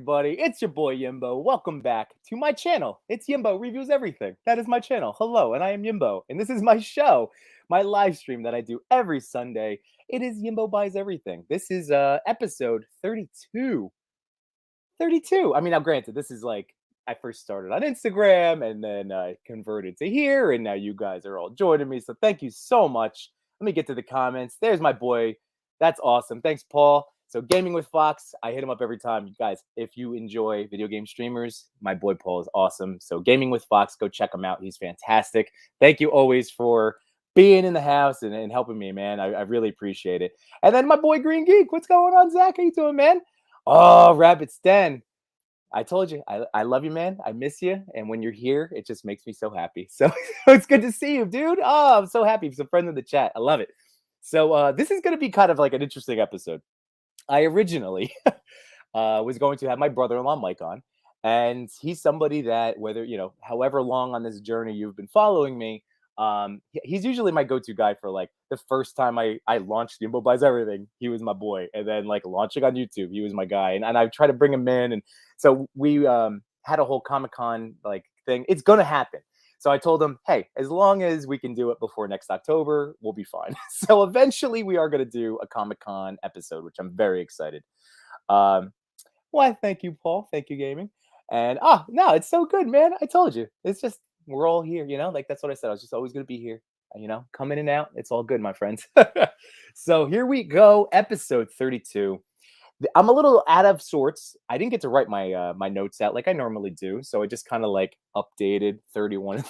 everybody? It's your boy Yimbo. Welcome back to my channel. It's Yimbo Reviews Everything. That is my channel. Hello, and I am Yimbo. And this is my show, my live stream that I do every Sunday. It is Yimbo Buys Everything. This is episode 32. 32. I mean, now granted, this is like I first started on Instagram and then I converted to here, and now you guys are all joining me. So thank you so much. Let me get to the comments. There's my boy. That's awesome. Thanks, Paul. So Gaming with Fox, I hit him up every time. You guys, if you enjoy video game streamers, my boy Paul is awesome. So Gaming with Fox, go check him out. He's fantastic. Thank you always for being in the house and helping me, man. I really appreciate it. And then my boy Green Geek. What's going on, Zach? How you doing, man? Oh, Rabbit's Den. I told you, I love you, man. I miss you. And when you're here, it just makes me so happy. So it's good to see you, dude. Oh, I'm so happy. He's a friend of the chat. I love it. So this is going to be kind of like an interesting episode. I originally was going to have my brother-in-law Mike on, and he's somebody that whether, however long on this journey you've been following me, he's usually my go-to guy for like the first time I launched Yimbo Buys Everything. He was my boy. And then like launching on YouTube, he was my guy. And I try to bring him in. And so we had a whole Comic-Con like thing. It's going to happen. So I told him, hey, as long as we can do it before next October, we'll be fine. So eventually we are going to do a Comic-Con episode, which I'm very excited. Well, thank you, Paul. Thank you, Gaming. And no, it's so good, man. I told you. It's just, we're all here, like that's what I said. I was just always going to be here, come in and out. It's all good, my friends. So here we go. Episode 32. I'm a little out of sorts. I didn't get to write my my notes out like I normally do, so I just kind of like updated 31 and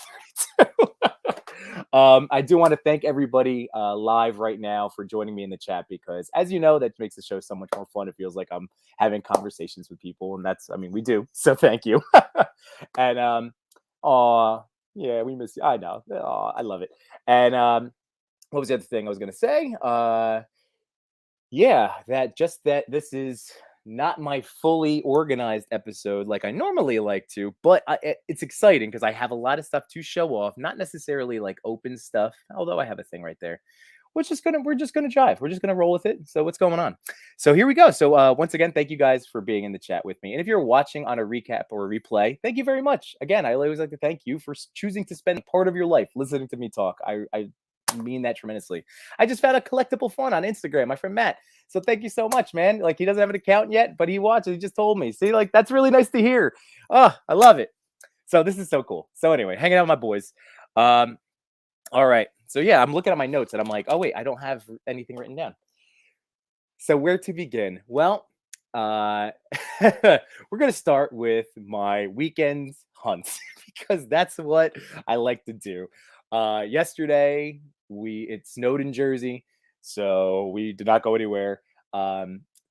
32. I do want to thank everybody live right now for joining me in the chat, because as you know, that makes the show so much more fun. It feels like I'm having conversations with people, and that's, I mean, we do. So thank you. And yeah, we miss you. I know. I love it. And what was the other thing I was gonna say? Yeah, that this is not my fully organized episode like I normally like to, but it's exciting because I have a lot of stuff to show off, not necessarily like open stuff, although I have a thing right there. We're just gonna jive. We're just gonna roll with it. So what's going on? So here we go. So once again, thank you guys for being in the chat with me. And if you're watching on a recap or a replay, thank you very much. Again, I always like to thank you for choosing to spend part of your life listening to me talk. I mean that tremendously. I just found a collectible fun on Instagram, my friend Matt. So thank you so much, man. Like, he doesn't have an account yet, but he watches. He just told me. See, like, that's really nice to hear. Oh, I love it. So this is so cool. So anyway, hanging out with my boys. All right. So yeah, I'm looking at my notes and I'm like, oh wait, I don't have anything written down. So where to begin? Well, we're gonna start with my weekend hunts because that's what I like to do. Yesterday it snowed in Jersey, so we did not go anywhere.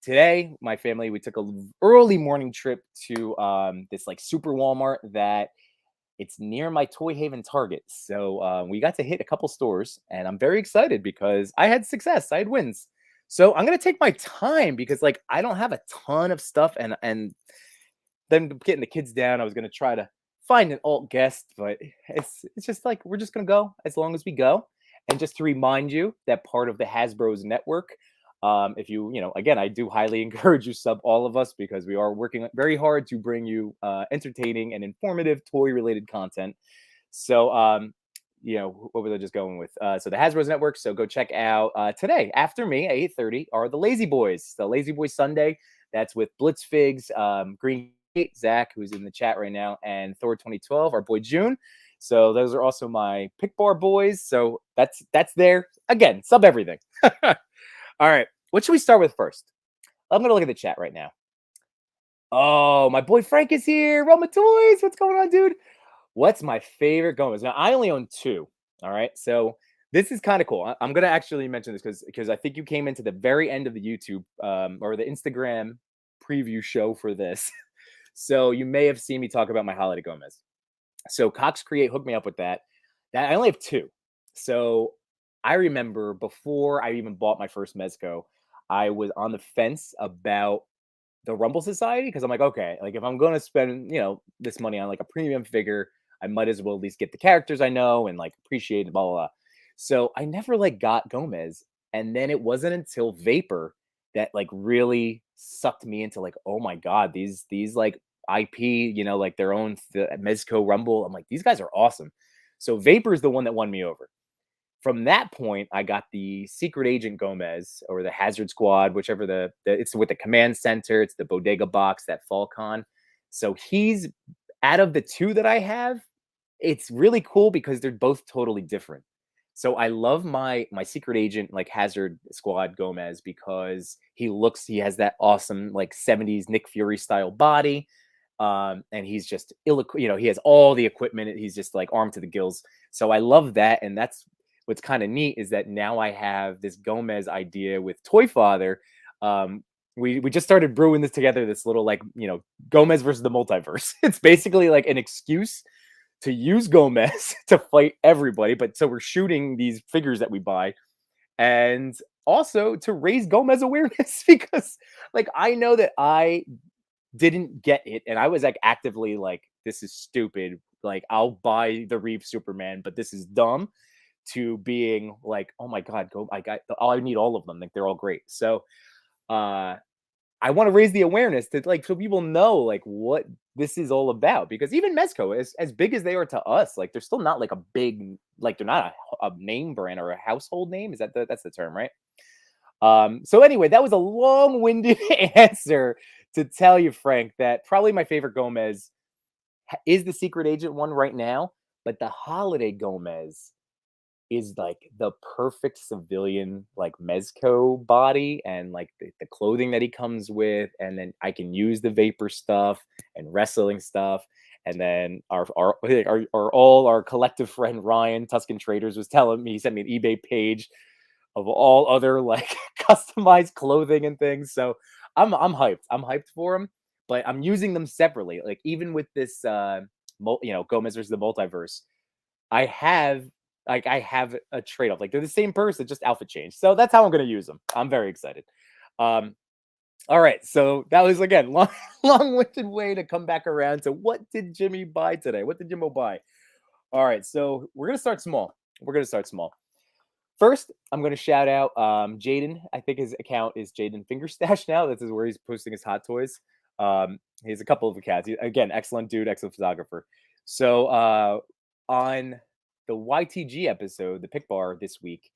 Today, my family, we took a early morning trip to this like super Walmart that it's near my Toy Haven Target. So we got to hit a couple stores, and I'm very excited because I had success. I had wins. So I'm gonna take my time because like I don't have a ton of stuff, and then getting the kids down, I was gonna try to find an alt guest, but it's just like we're just gonna go as long as we go. And just to remind you that part of the Hasbro's network, if you again, I do highly encourage you sub all of us because we are working very hard to bring you entertaining and informative toy related content. So what was I just going with? So the Hasbro's network. So go check out today after me at 8:30 are the Lazy Boys. The Lazy Boys Sunday. That's with Blitzfigs, Green Zach, who's in the chat right now, and Thor 2012, our boy June. So those are also my pick bar boys. So that's there. Again, sub everything. All right. What should we start with first? I'm going to look at the chat right now. Oh, my boy Frank is here. Roma Toys. What's going on, dude? What's my favorite Gomez? Now, I only own 2. All right. So this is kind of cool. I'm going to actually mention this because I think you came into the very end of the YouTube or the Instagram preview show for this. So you may have seen me talk about my holiday Gomez. So Cox Create hooked me up with that. I only have 2. So I remember before I even bought my first Mezco, I was on the fence about the Rumble Society because I'm like, okay, like if I'm going to spend, this money on like a premium figure, I might as well at least get the characters I know and like appreciate it, blah, blah, blah. So I never like got Gomez. And then it wasn't until Vapor that like really sucked me into like, oh my god, these like IP, like their own Mezco Rumble. I'm like, these guys are awesome. So Vapor is the one that won me over. From that point, I got the Secret Agent Gomez or the Hazard Squad, whichever it's with the command center, it's the Bodega box, that Falcon. So he's out of the two that I have, it's really cool because they're both totally different. So I love my Secret Agent like Hazard Squad Gomez because he has that awesome like 70s Nick Fury style body. And he's just he has all the equipment. He's just like armed to the gills. So I love that. And that's what's kind of neat is that now I have this Gomez idea with Toy Father. We just started brewing this together, this little like, Gomez versus the multiverse. It's basically like an excuse to use Gomez to fight everybody. But so we're shooting these figures that we buy and also to raise Gomez awareness because like I know that I didn't get it and I was like actively like, this is stupid. Like I'll buy the Reeve Superman, but this is dumb, to being like, oh my God, I need all of them. Like they're all great. So I want to raise the awareness to like so people know like what this is all about because even Mezco, as big as they are to us, like they're still not like a big like they're not a name brand or a household name. Is that that's the term, right? So anyway, that was a long-winded answer to tell you, Frank, that probably my favorite Gomez is the Secret Agent one right now, but the Holiday Gomez is like the perfect civilian like Mezco body and like the clothing that he comes with, and then I can use the Vapor stuff and wrestling stuff. And then our collective friend Ryan Tuscan Traders was telling me, he sent me an eBay page of all other like customized clothing and things. So I'm hyped. I'm hyped for them, but I'm using them separately. Like even with this Gomez versus the multiverse, I have a trade-off. Like they're the same person, just outfit change. So that's how I'm gonna use them. I'm very excited. Um, all right. So that was again long-winded way to come back around to what did Jimmy buy today? What did Jimbo buy? All right. So we're gonna start small. We're gonna start small. First, I'm gonna shout out Jaden. I think his account is Jaden Fingerstash now. This is where he's posting his hot toys. He has a couple of accounts. Again, excellent dude, excellent photographer. So on the YTG episode, the pick bar this week,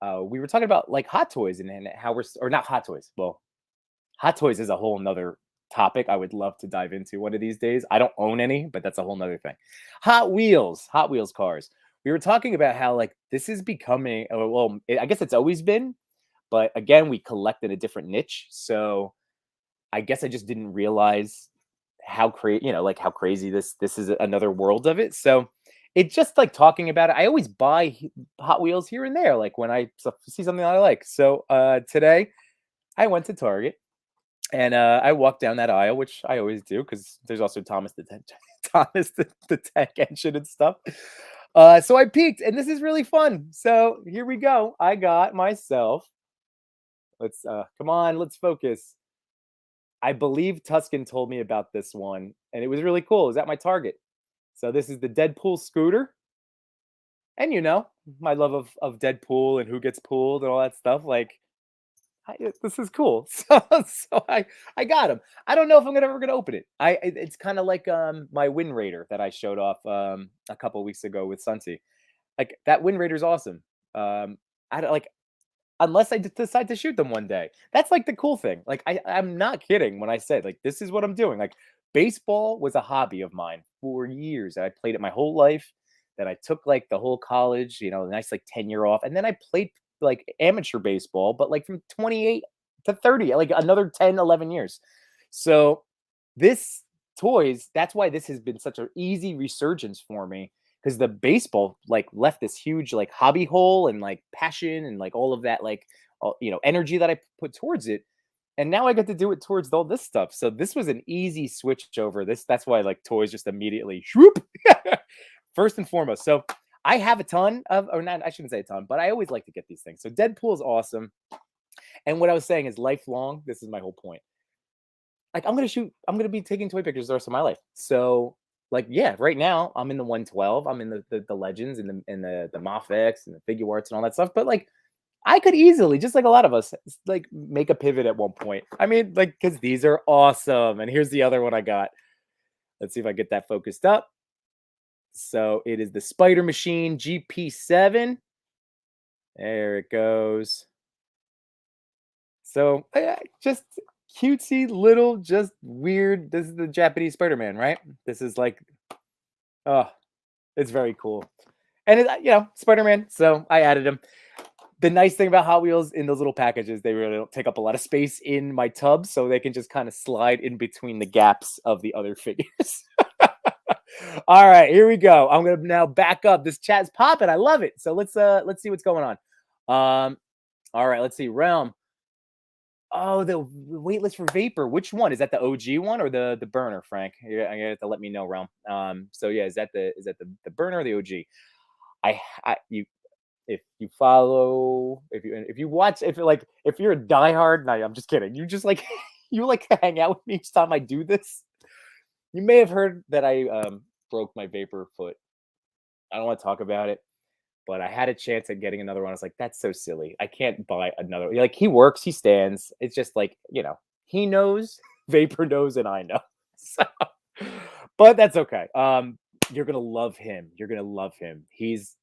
we were talking about like hot toys and how or not hot toys. Well, hot toys is a whole nother topic I would love to dive into one of these days. I don't own any, but that's a whole nother thing. Hot Wheels cars. We were talking about how like this is becoming, I guess it's always been, but again, we collect in a different niche. So I guess I just didn't realize how like how crazy this is another world of it. So it's just like talking about it. I always buy Hot Wheels here and there, like when I see something that I like. So today I went to Target and I walked down that aisle, which I always do because there's also Thomas the Tank Engine and stuff. So I peeked, and this is really fun. So here we go. I got myself. Let's come on, let's focus. I believe Tuscan told me about this one, and it was really cool. It was at my Target. So this is the Deadpool Scooter. And my love of Deadpool and who gets pulled and all that stuff. Like, this is cool. So I got him. I don't know if I'm ever gonna open it. It's kind of like my Wind Raider that I showed off a couple of weeks ago with Sunty. Like that Wind Raider's awesome. I don't like unless I decide to shoot them one day. That's like the cool thing. Like I'm not kidding when I said like this is what I'm doing. Like baseball was a hobby of mine for years. I played it my whole life. Then I took like the whole college, a nice like 10-year off, and then I played like amateur baseball, but like from 28 to 30, like another 10, 11 years. So this toys, that's why this has been such an easy resurgence for me because the baseball like left this huge like hobby hole and like passion and like all of that like energy that I put towards it. And now I get to do it towards all this stuff. So this was an easy switch over. That's why like toys just immediately whoop, first and foremost. So I have a ton of, or not, I shouldn't say a ton, but I always like to get these things. So Deadpool is awesome. And what I was saying is lifelong. This is my whole point. Like I'm going to be taking toy pictures the rest of my life. So like, yeah, right now I'm in the 112. I'm in the legends and the Mafex and the figure arts and all that stuff. But like, I could easily, just like a lot of us, like make a pivot at one point. I mean, like, because these are awesome. And here's the other one I got. Let's see if I get that focused up. So it is the Spider Machine GP7. There it goes. So just cutesy little, just weird. This is the Japanese Spider-Man, right? This is like, oh, it's very cool. And Spider-Man. So I added him. The nice thing about Hot Wheels in those little packages, they really don't take up a lot of space in my tub, so they can just kind of slide in between the gaps of the other figures. All right, here we go. I'm gonna now back up. This chat's popping. I love it. So let's see what's going on. All right, let's see. Realm. Oh, the waitlist for Vapor. Which one is that? The OG one or the burner, Frank? You have to let me know, Realm. So yeah, is that the burner or the OG? You if you follow, if you watch, if you're a diehard, no, I'm just kidding. You just like you like to hang out with me each time I do this. You may have heard that I broke my Vapor foot. I don't want to talk about it, but I had a chance at getting another one. I was like, that's so silly. I can't buy another. Like, he works, he stands. It's just like, he knows, Vapor knows, and I know. So, but that's okay. You're gonna love him. You're gonna love him. He's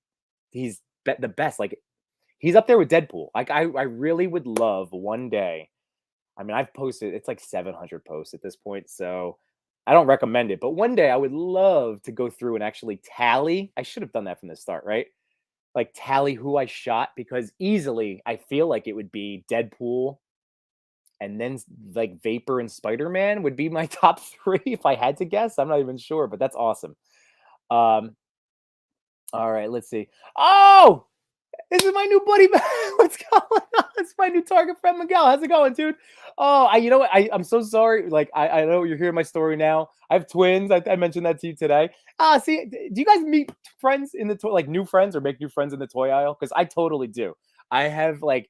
the best. Like, he's up there with Deadpool. Like, I really would love one day. I mean, I've posted, it's like 700 posts at this point, so I don't recommend it. But one day I would love to go through and actually tally. I should have done that from the start, right? Like, tally who I shot, because easily I feel like it would be Deadpool and then like Vapor and Spider-Man would be my top 3 if I had to guess. I'm not even sure, but that's awesome. All right, let's see. Oh, this is my new buddy. What's going on? It's my new Target friend, Miguel. How's it going, dude? Oh, you know what? I'm so sorry. Like, I know you're hearing my story now. I have twins. I mentioned that to you today. See, do you guys meet friends in the toy, like new friends, or make new friends in the toy aisle? Because I totally do. I have, like,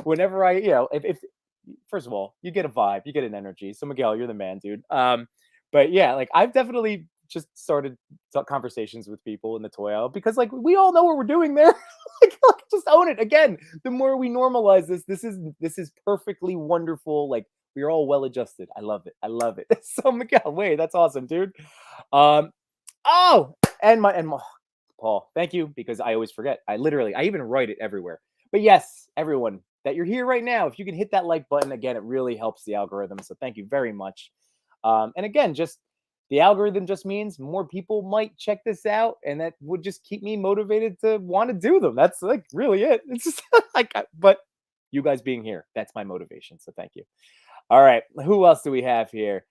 whenever I, if first of all, you get a vibe, you get an energy. So Miguel, you're the man, dude. But yeah, like, I've definitely just started conversations with people in the toy aisle, because like we all know what we're doing there. Like, just own it. Again, the more we normalize this is perfectly wonderful. Like, we're all well adjusted. I love it. I love it. So Miguel, wait, that's awesome, dude. Oh, and my Paul, thank you, because I always forget. I even write it everywhere. But yes, everyone that you're here right now, if you can hit that like button, again, it really helps the algorithm. So thank you very much. And again, just the algorithm just means more people might check this out, and that would just keep me motivated to want to do them. That's like really it. It's just like, but you guys being here, that's my motivation. So thank you. All right, who else do we have here?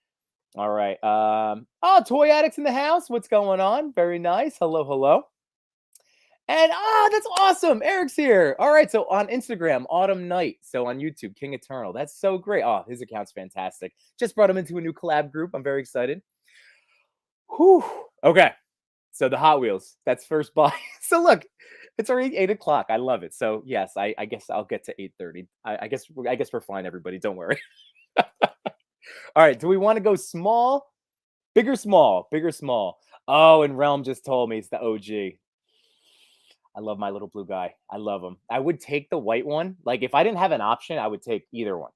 All right. Oh, Toy Addicts in the house. What's going on? Very nice. Hello, hello. And that's awesome. Eric's here. All right. So on Instagram, Autumn Night. So on YouTube, King Eternal. That's so great. Oh, his account's fantastic. Just brought him into a new collab group. I'm very excited. Whew. Okay. So the Hot Wheels, that's first buy. So look, it's already 8 o'clock. I love it. So yes, I guess I'll get to 8:30. I guess we're fine, everybody. Don't worry. All right. Do we want to go small? Bigger, small, bigger, small. Oh, and Realm just told me it's the OG. I love my little blue guy. I love him. I would take the white one. Like, if I didn't have an option, I would take either one.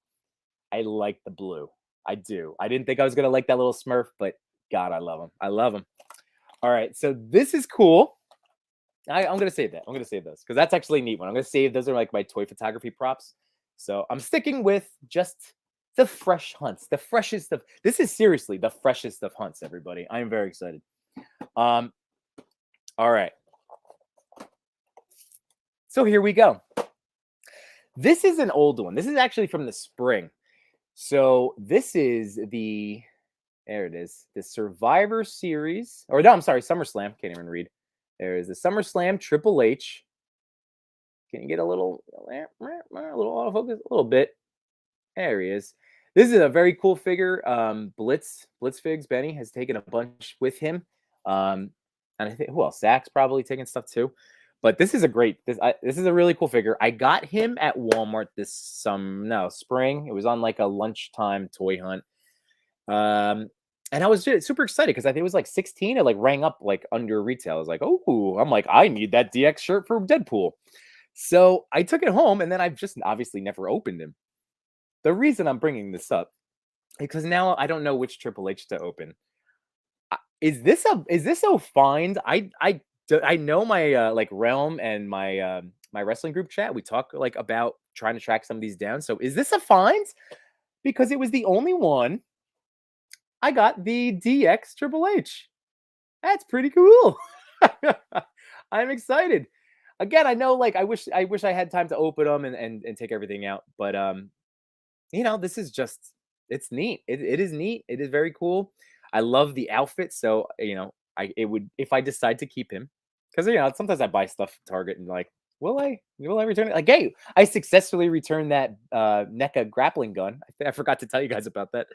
I like the blue. I do. I didn't think I was going to like that little Smurf, but God, I love him. I love him. All right. So this is cool. I'm going to save that. I'm going to save those because that's actually a neat one. I'm going to save those are like my toy photography props. So I'm sticking with just the fresh hunts, the freshest of. This is seriously the freshest of hunts, everybody. I am very excited. All right. So here we go. This is an old one. This is actually from the spring. So this is there it is, the Survivor Series. Or no, I'm sorry, SummerSlam. Can't even read. There is the SummerSlam Triple H. Can you get a little autofocus? A little bit. There he is. This is a very cool figure. Blitzfigs Benny has taken a bunch with him. And I think who else? Zach's probably taking stuff too. But this is a great. This is a really cool figure. I got him at Walmart this spring. It was on like a lunchtime toy hunt. And I was super excited because I think it was like 16. It like rang up like under retail. I was like, oh, I'm like, I need that DX shirt for Deadpool. So I took it home, and then I've just obviously never opened him. The reason I'm bringing this up because now I don't know which Triple H to open. Is this a find? I know my like realm and my my wrestling group chat. We talk like about trying to track some of these down. So is this a find? Because it was the only one I got the DX Triple H. That's pretty cool. I'm excited. Again, I know like I wish I had time to open them and take everything out, but this is just it's neat. It is neat. It is very cool. I love the outfit. So, I it would if I decide to keep him, because sometimes I buy stuff at Target and like, will I return it? Like, hey, I successfully returned that NECA grappling gun. I forgot to tell you guys about that.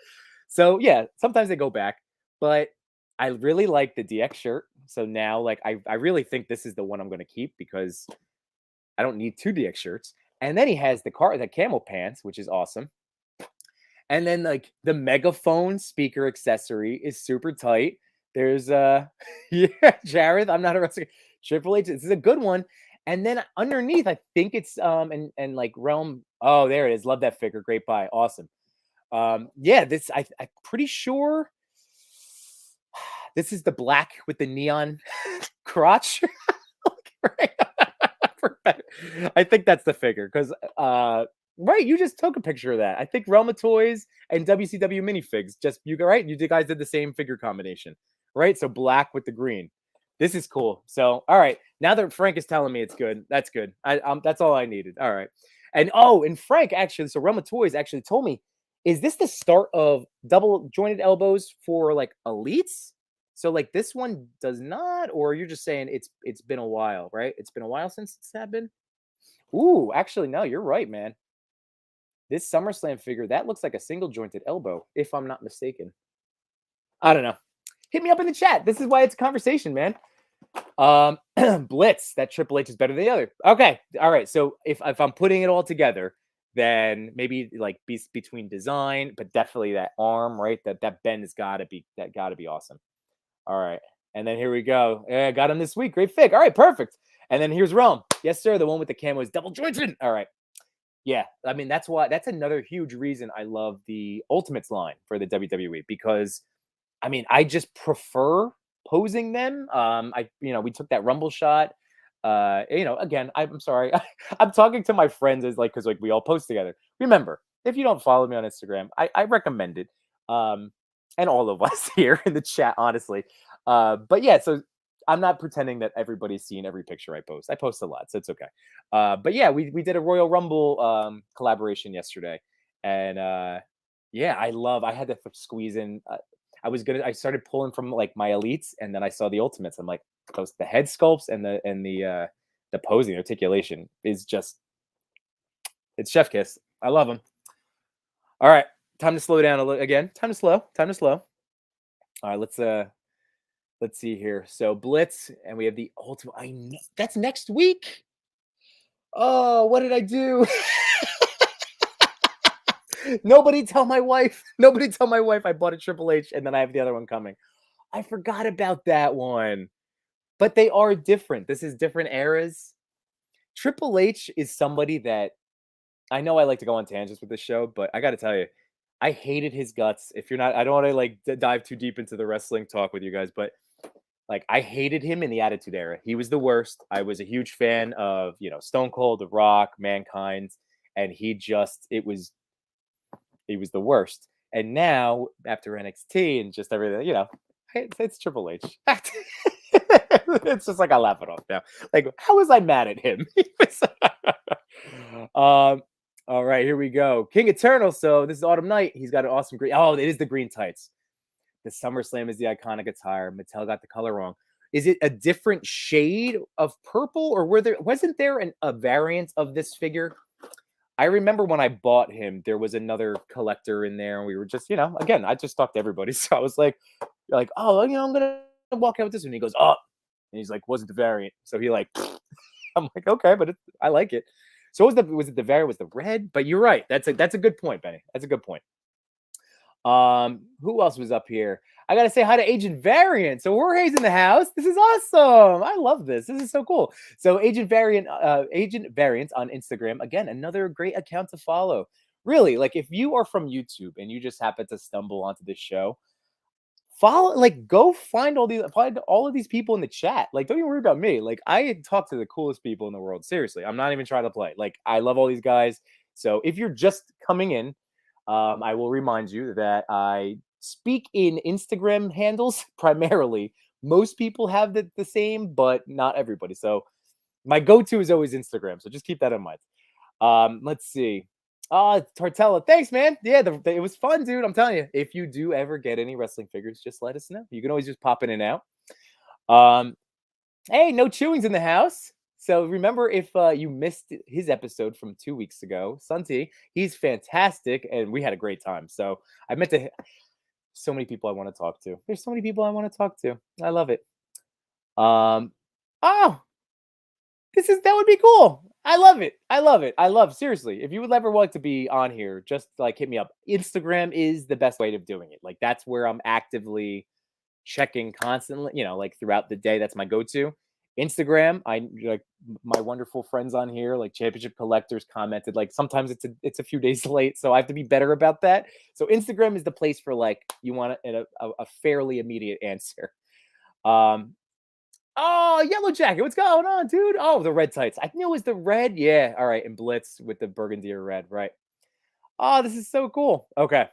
So yeah, sometimes they go back, but I really like the DX shirt. So now like I really think this is the one I'm gonna keep because I don't need two DX shirts. And then he has the camel pants, which is awesome. And then like the megaphone speaker accessory is super tight. There's yeah, Jared, I'm not a wrestler. Triple H, this is a good one. And then underneath, I think it's and like Realm. Oh, there it is. Love that figure. Great buy. Awesome. Yeah, I'm pretty sure this is the black with the neon crotch. Right? I think that's the figure because right, you just took a picture of that. I think Realm of Toys and WCW minifigs. Just you right, you guys did the same figure combination, right? So black with the green. This is cool. So all right, now that Frank is telling me it's good, that's good. That's all I needed. All right, and Frank actually, so Realm of Toys actually told me, is this the start of double jointed elbows for like elites? So like this one does not, or you're just saying it's been a while, right? It's been a while since it's happened. Ooh, actually, no, you're right, man. This SummerSlam figure, that looks like a single jointed elbow, if I'm not mistaken. I don't know. Hit me up in the chat. This is why it's a conversation, man. Blitz, that Triple H is better than the other. Okay. All right. So if I'm putting it all together, then maybe like between design, but definitely that arm, right? That bend has gotta be awesome. All right. And then here we go. Yeah, I got him this week. Great fig. All right, perfect. And then here's Rome. Yes, sir. The one with the camo is double jointed. All right. Yeah. I mean, that's another huge reason I love the Ultimates line for the WWE because I mean, I just prefer posing them. We took that Rumble shot. Again, I'm sorry. I'm talking to my friends as like because like we all post together. Remember, if you don't follow me on Instagram, I recommend it. And all of us here in the chat, honestly. But yeah, so I'm not pretending that everybody's seen every picture I post. I post a lot, so it's okay. But yeah, we did a Royal Rumble collaboration yesterday, and yeah, I had to squeeze in. I started pulling from like my elites, and then I saw the ultimates. I'm like, the head sculpts and the posing, the articulation is just it's chef kiss. I love them. All right, time to slow down a little again. Time to slow. Time to slow. All right, let's see here. So Blitz, and we have the ultimate. I know that's next week. Oh, what did I do? Nobody tell my wife. Nobody tell my wife I bought a Triple H and then I have the other one coming. I forgot about that one. But they are different. This is different eras. Triple H is somebody that I know I like to go on tangents with this show, but I got to tell you, I hated his guts. If you're not, I don't want to like dive too deep into the wrestling talk with you guys, but like I hated him in the Attitude Era. He was the worst. I was a huge fan of Stone Cold, The Rock, Mankind, and he was the worst. And now after NXT and just everything, it's Triple H. It's just like I laugh it off now. Like, how was I mad at him? All right, here we go. King Eternal. So this is Autumn Night. He's got an awesome green. Oh, it is the green tights. The SummerSlam is the iconic attire. Mattel got the color wrong. Is it a different shade of purple, or wasn't there a variant of this figure? I remember when I bought him, there was another collector in there, and we were just, again, I just talked to everybody. So I was like, oh, I'm gonna walk out with this one. He goes, oh, and he's like, wasn't the variant. So he like, I'm like, okay, but I like it. So was it the variant? Was the red? But you're right. That's a good point, Benny. That's a good point. Who else was up here? I gotta say hi to Agent Variant. So Jorge's in the house. This is awesome. I love this. This is so cool. So Agent Variant on Instagram. Again, another great account to follow. Really, like if you are from YouTube and you just happen to stumble onto this show, follow, like, go find all of these people in the chat. Like, don't even worry about me. Like, I talk to the coolest people in the world. Seriously, I'm not even trying to play. Like, I love all these guys. So if you're just coming in, I will remind you that I speak in Instagram handles primarily. Most people have the same, but not everybody. So my go-to is always Instagram. So just keep that in mind. Let's see. Tortella, thanks, man. Yeah, it was fun, dude. I'm telling you, if you do ever get any wrestling figures, just let us know. You can always just pop in and out. Um, hey, no chewings in the house. So remember, if you missed his episode from 2 weeks ago, Sunti, he's fantastic, and we had a great time. So I meant to. So many people I want to talk to. There's so many people I want to talk to. I love it. Oh, that would be cool. I love it. I love it. I love, seriously. If you would ever like to be on here, just like hit me up. Instagram is the best way of doing it. Like that's where I'm actively checking constantly, like throughout the day. That's my go-to. Instagram, I like my wonderful friends on here, like Championship Collectors commented, like sometimes it's a few days late, so I have to be better about that. So Instagram is the place for like you want a fairly immediate answer. Oh, Yellow Jacket, what's going on, dude? Oh, the red tights. I knew it was the red. Yeah, all right, and Blitz with the burgundy or red, right? Oh, this is so cool. Okay,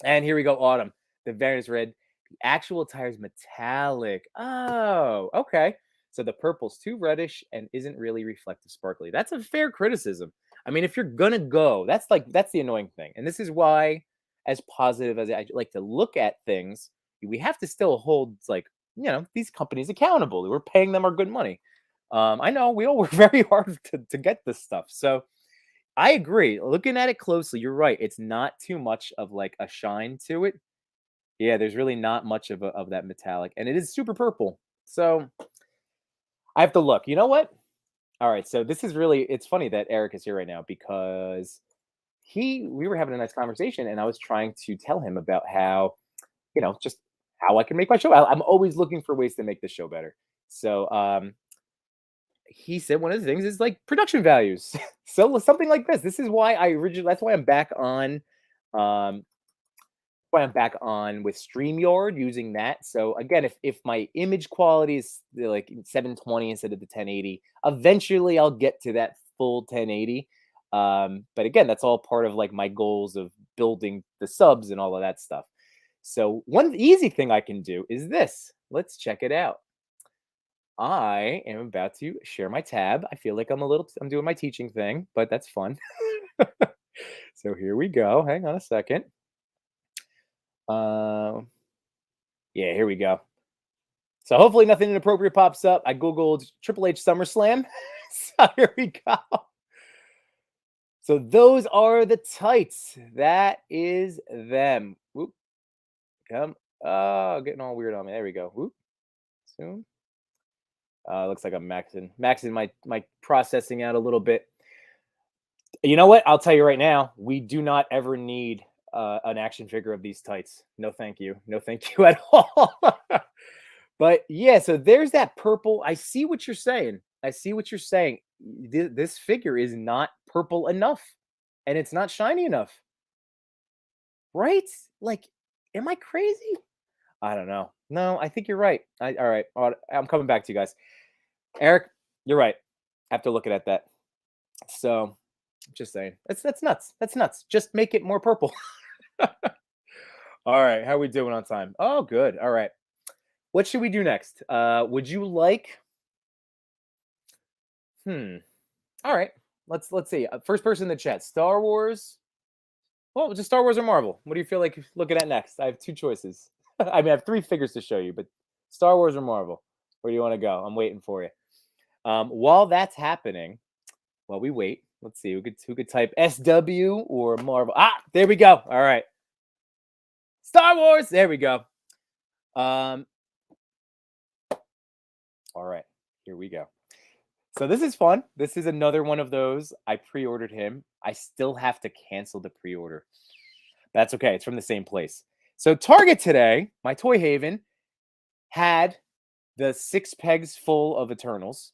and here we go, Autumn. The variant is red. The actual tire is metallic. Oh, okay. So the purple's too reddish and isn't really reflective sparkly. That's a fair criticism. I mean, if you're gonna go, that's the annoying thing. And this is why, as positive as I like to look at things, we have to still hold like, these companies accountable. We're paying them our good money. I know we all work very hard to get this stuff. So I agree. Looking at it closely, you're right. It's not too much of like a shine to it. Yeah, there's really not much of that metallic, and it is super purple. So I have to look. You know what? All right. So this is really, it's funny that Eric is here right now because we were having a nice conversation, and I was trying to tell him about how, just how I can make my show. I'm always looking for ways to make the show better. So he said one of the things is like production values. So something like this. This is why that's why I'm back on um with StreamYard using that. So again, if my image quality is like 720 instead of the 1080, eventually I'll get to that full 1080. But again, that's all part of like my goals of building the subs and all of that stuff. So one easy thing I can do is this. Let's check it out. I am about to share my tab. I feel like I'm doing my teaching thing, but that's fun. So here we go. Hang on a second. Yeah, here we go. So hopefully nothing inappropriate pops up. I Googled Triple H SummerSlam. So here we go. So those are the tights. That is them. Whoop. Come. Oh, getting all weird on me. There we go. Whoop. Soon. Looks like I'm maxing my processing out a little bit. You know what? I'll tell you right now, we do not ever need an action figure of these tights. No, thank you. No, thank you at all. But yeah, so there's that purple. I see what you're saying. This figure is not purple enough, and it's not shiny enough. Right? Like, am I crazy? I don't know. No, I think you're right. All right. I'm coming back to you guys. Eric, you're right. After looking at that. So just saying. That's nuts. That's nuts. Just make it more purple. All right. How are we doing on time? Oh, good. All right. What should we do next? Would you like? All right. Let's see. First person in the chat. Star Wars. Well, just Star Wars or Marvel. What do you feel like looking at next? I have two choices. I mean, I have three figures to show you, but Star Wars or Marvel. Where do you want to go? I'm waiting for you. While that's happening, while we wait, let's see who could type SW or Marvel. Ah, there we go. All right. Star Wars. There we go. All right. Here we go. So this is fun. This is another one of those. I pre-ordered him. I still have to cancel the pre-order. That's okay. It's from the same place. So Target today, my toy haven, had the 6 pegs full of Eternals.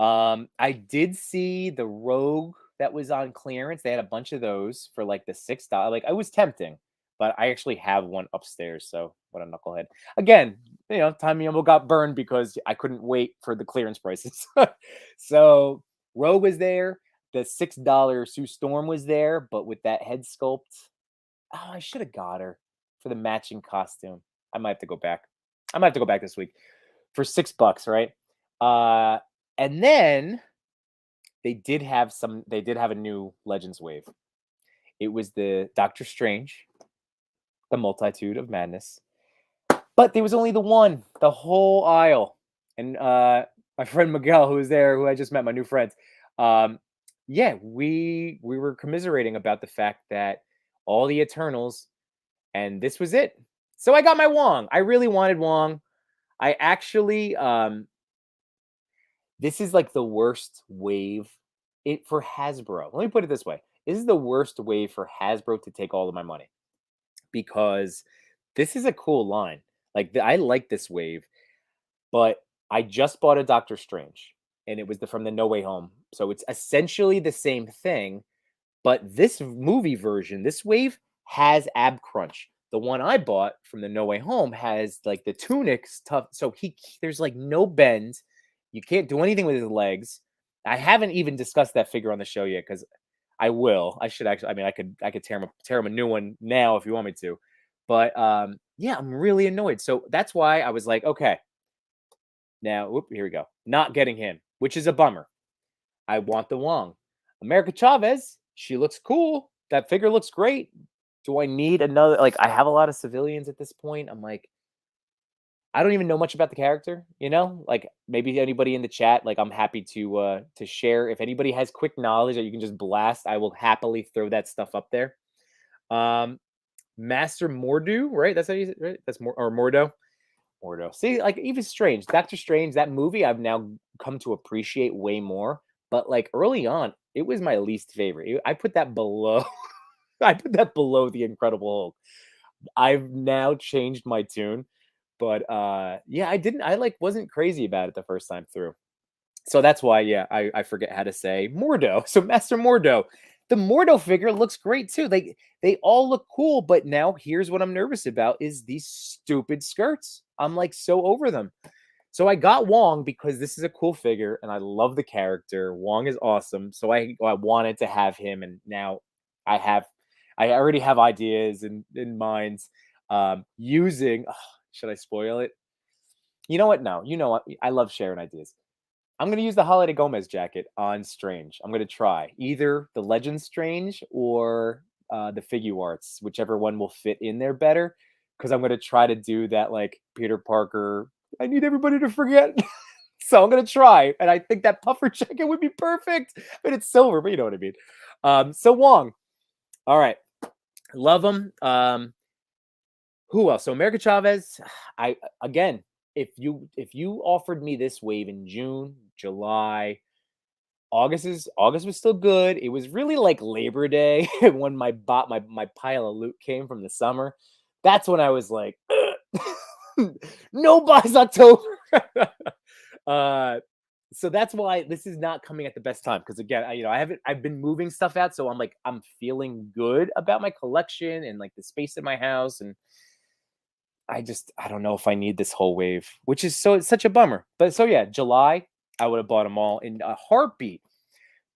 I did see the Rogue that was on clearance. They had a bunch of those for like the $6. Like, I was tempting, but I actually have one upstairs. So what a knucklehead. Again, Time Yimbo got burned because I couldn't wait for the clearance prices. So Rogue was there. The $6 Sue Storm was there, but with that head sculpt, I should have got her for the matching costume. I might have to go back. I might have to go back this week for $6, right? And then they did have a new Legends wave. It was the Doctor Strange, the Multitude of Madness. But there was only the one, the whole aisle. And my friend Miguel, who was there, who I just met, my new friends, yeah, we were commiserating about the fact that all the Eternals, and this was it. So I got my Wong. I really wanted Wong. I actually this is like the worst wave for Hasbro. Let me put it this way. This is the worst wave for Hasbro to take all of my money, because this is a cool line. Like, I like this wave, but I just bought a Doctor Strange, and it was from the No Way Home. So it's essentially the same thing, but this movie version, this wave, has ab crunch. The one I bought from the No Way Home has like the tunic's tough, so there's like no bend. You can't do anything with his legs. I haven't even discussed that figure on the show yet, because I will. I should actually. I mean, I could tear him a new one now if you want me to. But yeah, I'm really annoyed. So that's why I was like, okay, now here we go. Not getting him, which is a bummer. I want the Wong. America Chavez, she looks cool. That figure looks great. Do I need another? Like, I have a lot of civilians at this point. I'm like, I don't even know much about the character, Like, maybe anybody in the chat, like, I'm happy to share. If anybody has quick knowledge that you can just blast, I will happily throw that stuff up there. Master Mordo, right? That's how you say it, right? That's Mordo. Mordo. See, like, even Strange, Doctor Strange, that movie I've now come to appreciate way more. But like, early on, it was my least favorite. I put that below. I put that below the Incredible Hulk. I've now changed my tune. But yeah, I like wasn't crazy about it the first time through. So that's why, yeah, I forget how to say Mordo. So Master Mordo. The Mordo figure looks great too. They all look cool, but now here's what I'm nervous about is these stupid skirts. I'm like so over them. So I got Wong because this is a cool figure and I love the character. Wong is awesome. So I wanted to have him, and now I already have ideas in minds using should I spoil it? You know what? No, what? I love sharing ideas. I'm going to use the Holiday Gomez jacket on Strange. I'm going to try either the Legend Strange or the Figuarts, whichever one will fit in there better. Because I'm going to try to do that, like, Peter Parker, I need everybody to forget. So I'm going to try. And I think that puffer jacket would be perfect. But it's silver, but you know what I mean. So Wong. All right. Love him. Who else? So America Chavez. If you offered me this wave in June, July, August was still good. It was really like Labor Day when my pile of loot came from the summer. That's when I was like, no buys October. So that's why this is not coming at the best time, because again, I've been moving stuff out, so I'm feeling good about my collection and like the space in my house, and I don't know if I need this whole wave, which is it's such a bummer. But so yeah, July, I would have bought them all in a heartbeat,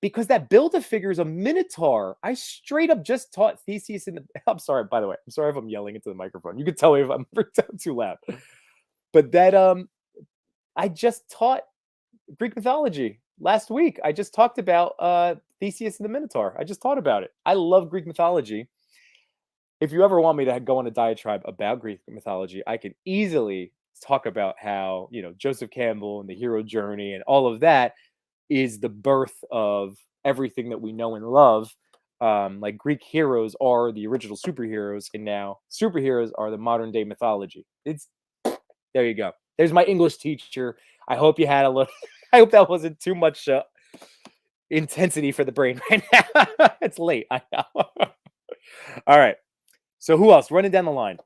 because that Build-A-Figure is a Minotaur. I straight up just taught Theseus in the. I'm sorry, by the way. I'm sorry if I'm yelling into the microphone. You can tell me if I'm too loud. But that I just taught Greek mythology last week. I just talked about Theseus and the Minotaur. I just taught about it. I love Greek mythology. If you ever want me to go on a diatribe about Greek mythology, I can easily talk about how, Joseph Campbell and the hero journey and all of that is the birth of everything that we know and love. Like, Greek heroes are the original superheroes, and now superheroes are the modern day mythology. There you go. There's my English teacher. I hope you had a little. I hope that wasn't too much intensity for the brain right now. It's late. I know. All right. So who else? Running down the line.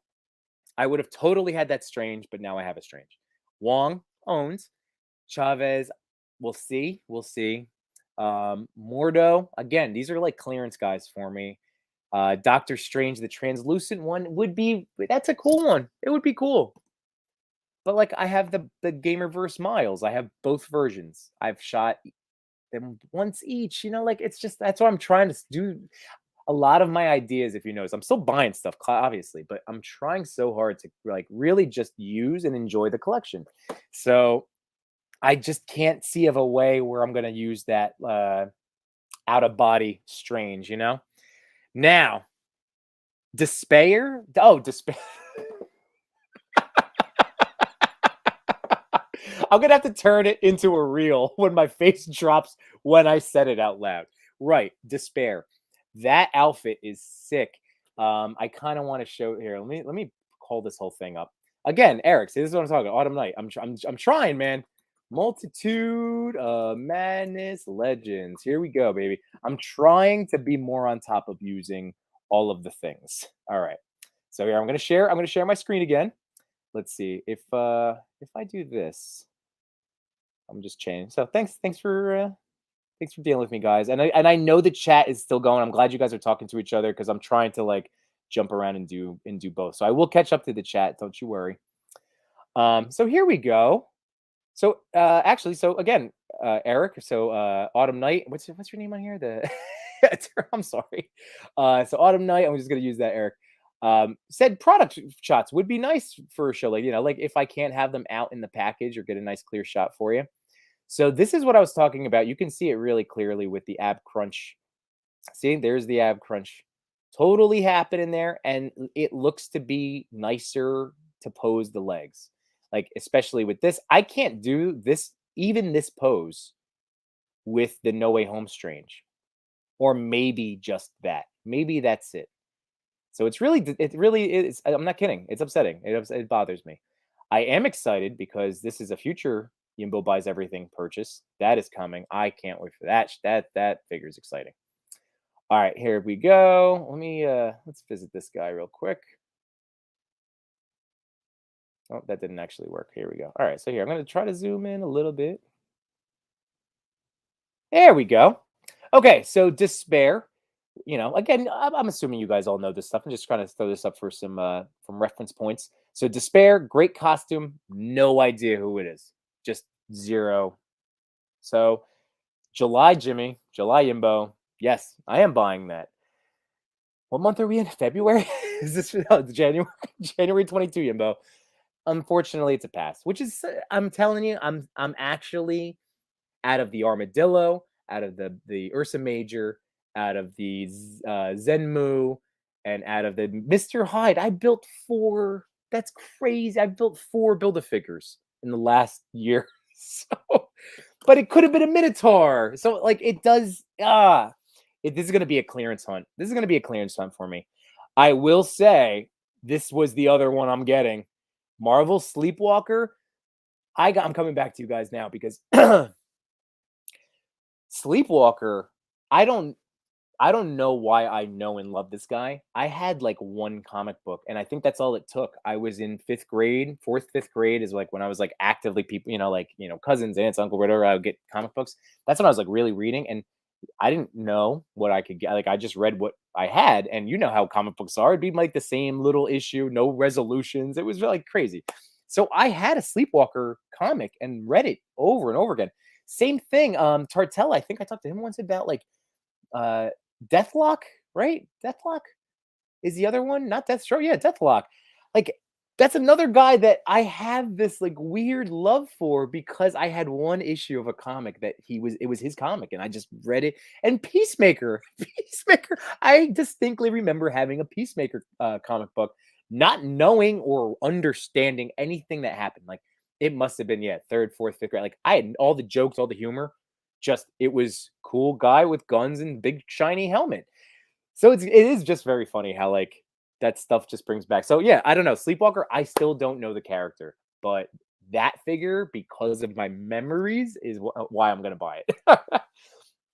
I would have totally had that Strange, but now I have a Strange. Wong owns. Chavez, we'll see. We'll see. Mordo, again, these are like clearance guys for me. Doctor Strange, the translucent one, that's a cool one. It would be cool. But like I have the Gamerverse Miles. I have both versions. I've shot them once each, like it's just that's what I'm trying to do. A lot of my ideas, if you notice, I'm still buying stuff, obviously, but I'm trying so hard to like really just use and enjoy the collection. So I just can't see of a way where I'm gonna use that out of body Strange, Now, Despair. Oh, Despair. I'm gonna have to turn it into a reel when my face drops when I said it out loud. Right, Despair. That outfit is sick. I kind of want to show here. Let me call this whole thing up again. Eric, see, this is what I'm talking about. Autumn Night. I'm trying, man. Multitude of Madness Legends. Here we go, baby. I'm trying to be more on top of using all of the things. All right. So here I'm gonna share my screen again. Let's see if I do this. I'm just changing. So thanks for dealing with me, guys. And I know the chat is still going. I'm glad you guys are talking to each other because I'm trying to like jump around and do both. So I will catch up to the chat. Don't you worry. So here we go. So actually, so again, Eric. So Autumn Night. What's your name on here? I'm sorry. So Autumn Night. I'm just gonna use that, Eric. Said product shots would be nice for a show, like if I can't have them out in the package or get a nice clear shot for you. So this is what I was talking about. You can see it really clearly with the ab crunch. See, there's the ab crunch totally happening there. And it looks to be nicer to pose the legs. Like, especially with this, I can't do this, even this pose with the No Way Home Strange. Or maybe just that. Maybe that's it. So it really is. I'm not kidding. It's upsetting. It bothers me. I am excited because this is a future Yimbo Buys Everything purchase. That is coming. I can't wait for that. That figure is exciting. All right, here we go. Let's visit this guy real quick. Oh, that didn't actually work. Here we go. All right, so here, I'm going to try to zoom in a little bit. There we go. Okay, so Despair. Again, I'm assuming you guys all know this stuff. I'm just trying to throw this up for some reference points. So Despair, great costume. No idea who it is. Just zero. So July Jimmy, July Yimbo. Yes, I am buying that. What month are we in? February? Is this January? January 22 Yimbo. Unfortunately, it's a pass. Which is, I'm telling you, I'm actually out of the Armadillo, out of the Ursa Major, out of the Zenmu, and out of the Mr. Hyde. I built 4. That's crazy. I built 4 Build-A-Figures in the last year. So, but it could have been a Minotaur. So, like, it does. This is going to be a clearance hunt. This is going to be a clearance hunt for me. I will say this was the other one I'm getting. Marvel Sleepwalker. I'm coming back to you guys now because Sleepwalker, I don't know why I know and love this guy. I had like 1 comic book, and I think that's all it took. I was in 5th grade. 4th, 5th grade is like when I was like actively cousins, aunts, uncle, whatever. I would get comic books. That's when I was like really reading, and I didn't know what I could get. Like I just read what I had, and you know how comic books are. It'd be like the same little issue, no resolutions. It was like crazy. So I had a Sleepwalker comic and read it over and over again. Same thing. Tartella, I think I talked to him once about like Deathlock, right? Deathlock is the other one, not Deathstroke. Yeah, Deathlock. Like that's another guy that I have this like weird love for because I had 1 issue of a comic that it was his comic and I just read it. And Peacemaker, I distinctly remember having a Peacemaker comic book, not knowing or understanding anything that happened. Like it must have been 3rd, 4th, 5th grade. Like I had all the jokes, all the humor. Just it was cool guy with guns and big shiny helmet. So it is just very funny how like that stuff just brings back. So yeah, I don't know. Sleepwalker, I still don't know the character, but that figure, because of my memories, is why I'm gonna buy it.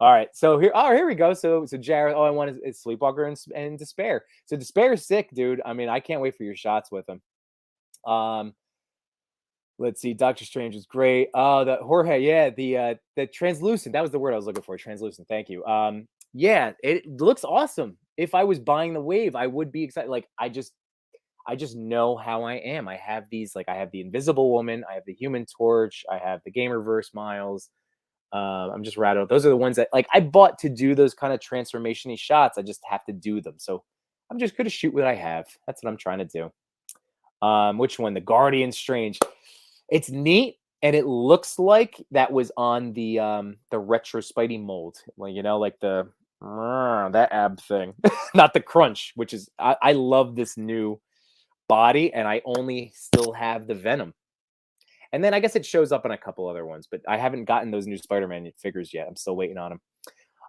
All right, so here we go. So Jared, all I want is Sleepwalker and Despair. So Despair is sick, dude. I mean, I can't wait for your shots with him. Um, let's see, Doctor Strange is great. Oh, the Jorge, yeah, the translucent. That was the word I was looking for. Translucent. Thank you. Yeah, it looks awesome. If I was buying the wave, I would be excited. Like I just know how I am. I have these, like I have the Invisible Woman, I have the Human Torch, I have the Gamerverse Miles. I'm just rattled. Those are the ones that like I bought to do those kind of transformation-y shots. I just have to do them. So I'm just gonna shoot what I have. That's what I'm trying to do. Which one? The Guardian Strange. It's neat, and it looks like that was on the retro Spidey mold. Well, like the that ab thing, not the crunch. Which is I love this new body, and I only still have the Venom. And then I guess it shows up on a couple other ones, but I haven't gotten those new Spider-Man figures yet. I'm still waiting on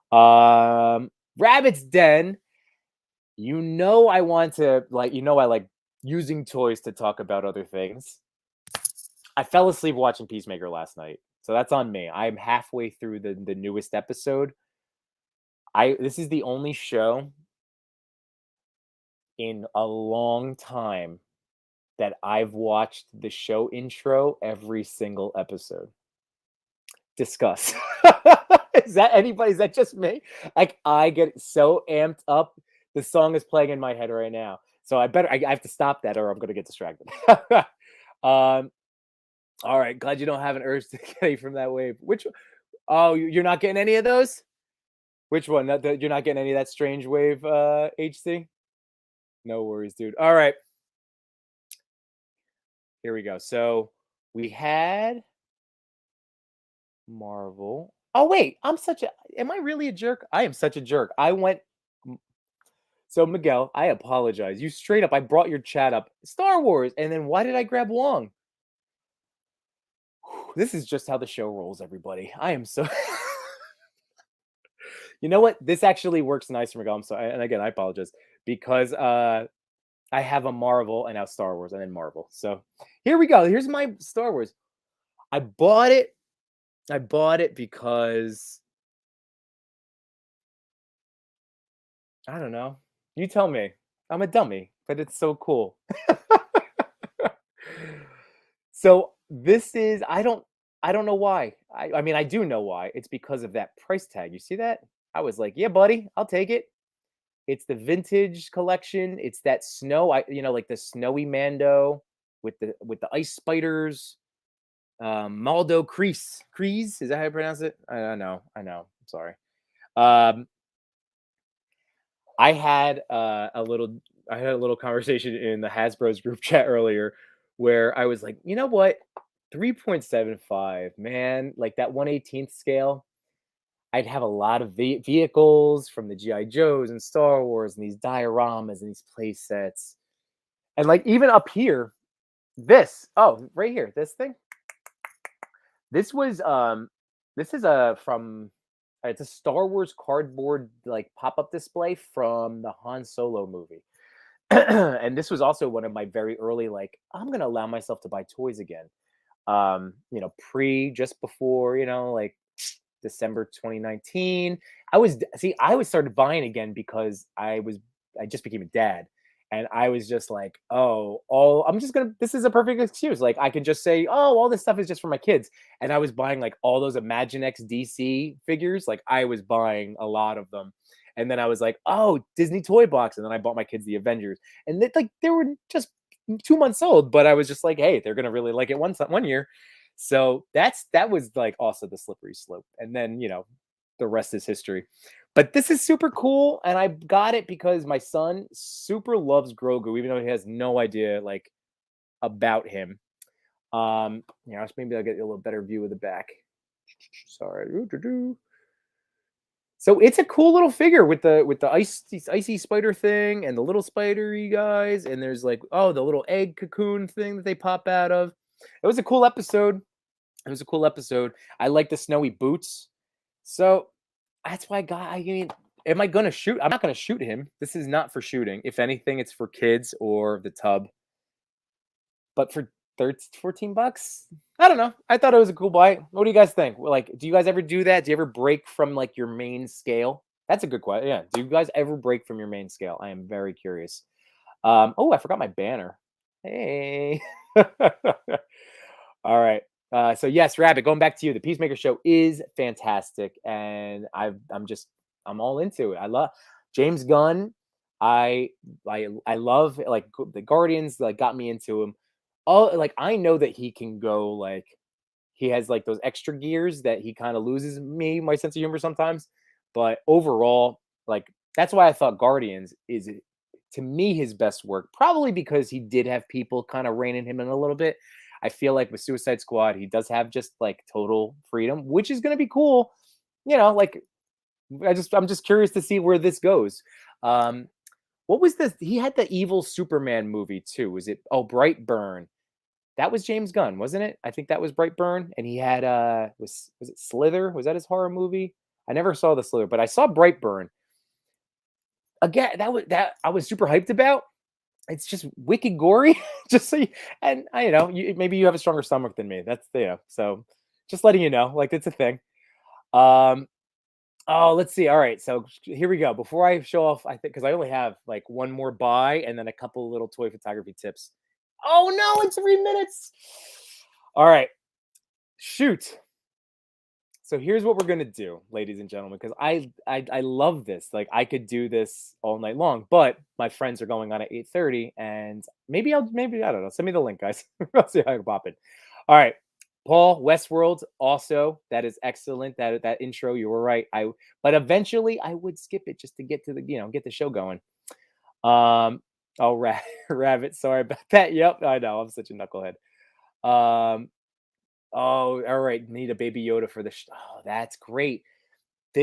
them. Rabbit's Den. I want to I like using toys to talk about other things. I fell asleep watching Peacemaker last night, so that's on me. I'm halfway through the newest episode. This is the only show in a long time that I've watched the show intro every single episode. Discuss. Is that anybody? Is that just me? Like I get so amped up. The song is playing in my head right now, so I have to stop that, or I'm gonna get distracted. um. All right. Glad you don't have an urge to get from that wave. Which? Oh, you're not getting any of those. Which one? You're not getting any of that strange wave, HC. No worries, dude. All right. Here we go. So we had Marvel. Oh wait, am I really a jerk? I am such a jerk. So Miguel, I apologize. You straight up I brought your chat up. Star Wars, and then why did I grab Wong? This is just how the show rolls, everybody. I am so You know what? This actually works nice for Miguel. I'm sorry. And again, I apologize because I have a Marvel and now Star Wars and then Marvel. So here we go. Here's my Star Wars. I bought it. I bought it because I don't know. You tell me. I'm a dummy, but it's so cool. So this is I don't know why. I mean I do know why. It's because of that price tag. You see that? I was like, yeah, buddy, I'll take it. It's the vintage collection. It's that snow, like the snowy Mando with the ice spiders. Maldo Crease. Crease, is that how you pronounce it? I know. I'm sorry. Um, I had I had a little conversation in the Hasbro's group chat earlier where I was like, you know what? 3.75, man, like that 1/18th scale. I'd have a lot of vehicles from the GI Joes and Star Wars and these dioramas and these play sets. And like even up here, right here, this thing. This was this is a from it's a Star Wars cardboard like pop-up display from the Han Solo movie. And this was also one of my very early like I'm going to allow myself to buy toys again. Just before, like December 2019. I was started buying again because I just became a dad. And I was just like, oh, all I'm just gonna this is a perfect excuse. Like I can just say, oh, all this stuff is just for my kids. And I was buying like all those Imaginext DC figures. Like I was buying a lot of them. And then I was like, oh, Disney Toy Box. And then I bought my kids the Avengers. And they were just 2 months old, but I was just like, hey, they're gonna really like it one year. So that was like also the slippery slope. And then, the rest is history. But this is super cool. And I got it because my son super loves Grogu, even though he has no idea like about him. Maybe I'll get a little better view of the back. Sorry. So it's a cool little figure with the icy spider thing and the little spidery guys. And there's like, the little egg cocoon thing that they pop out of. It was a cool episode. I like the snowy boots. So that's why I mean, am I gonna shoot? I'm not gonna shoot him. This is not for shooting. If anything, it's for kids or the tub. But for 13, $14. I don't know. I thought it was a cool buy. What do you guys think? Like, do you guys ever do that? Do you ever break from like your main scale? That's a good question. Yeah. Do you guys ever break from your main scale? I am very curious. Oh, I forgot my banner. Hey. All right. So yes, Rabbit, going back to you. The Peacemaker show is fantastic, and I'm all into it. I love James Gunn. I love like the Guardians. Like got me into him. All like I know that he can go like he has like those extra gears that he kind of loses my sense of humor sometimes. But overall, like that's why I thought Guardians is to me his best work, probably because he did have people kind of reining him in a little bit. I feel like with Suicide Squad, he does have just like total freedom, which is going to be cool. Like I'm just curious to see where this goes. Um, what was this? He had the evil Superman movie too. Was it? Oh, Brightburn. That was James Gunn, wasn't it? I think that was Brightburn, and he had was it Slither? Was that his horror movie? I never saw the Slither, but I saw Brightburn. Again, that I was super hyped about. It's just wicked gory. Just so and I maybe you have a stronger stomach than me. That's so just letting you know, like it's a thing. Um oh, let's see. All right, so here we go. Before I show off, I think because I only have like one more buy and then a couple little toy photography tips. Oh no, in 3 minutes. All right, shoot. So here's what we're gonna do, ladies and gentlemen, because I love this. Like I could do this all night long, but my friends are going on at 8:30, and maybe I don't know. Send me the link, guys. I'll see how I can pop it. All right. Paul, Westworld, also that is excellent. That intro, you were right. But eventually I would skip it just to get to the get the show going. Oh, Rabbit, sorry about that. Yep, I know. I'm such a knucklehead. Um, oh, all right. Need a baby Yoda for the oh, that's great.